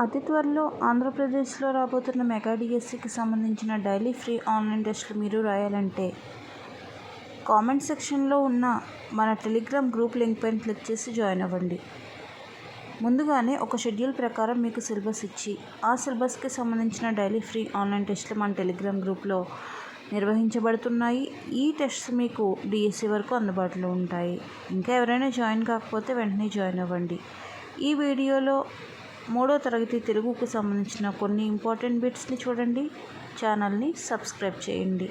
అతి త్వరలో ఆంధ్రప్రదేశ్లో రాబోతున్న మెగా డిఎస్సికి సంబంధించిన డైలీ ఫ్రీ ఆన్లైన్ టెస్టులు మీరు రాయాలంటే కామెంట్ సెక్షన్లో ఉన్న మన టెలిగ్రామ్ గ్రూప్ లింక్ పైన క్లిక్ చేసి జాయిన్ అవ్వండి. ముందుగానే ఒక షెడ్యూల్ ప్రకారం మీకు సిలబస్ ఇచ్చి ఆ సిలబస్కి సంబంధించిన డైలీ ఫ్రీ ఆన్లైన్ టెస్టులు మన టెలిగ్రామ్ గ్రూప్లో నిర్వహించబడుతున్నాయి. ఈ టెస్ట్స్ మీకు డిఎస్సి వరకు అందుబాటులో ఉంటాయి. ఇంకా ఎవరైనా జాయిన్ కాకపోతే వెంటనే జాయిన్ అవ్వండి. ఈ వీడియోలో 3వ తరగతి తెలుగుకు సంబంధించిన కొన్ని ఇంపార్టెంట్ బిట్స్ని చూడండి. ఛానల్ని సబ్స్క్రైబ్ చేయండి.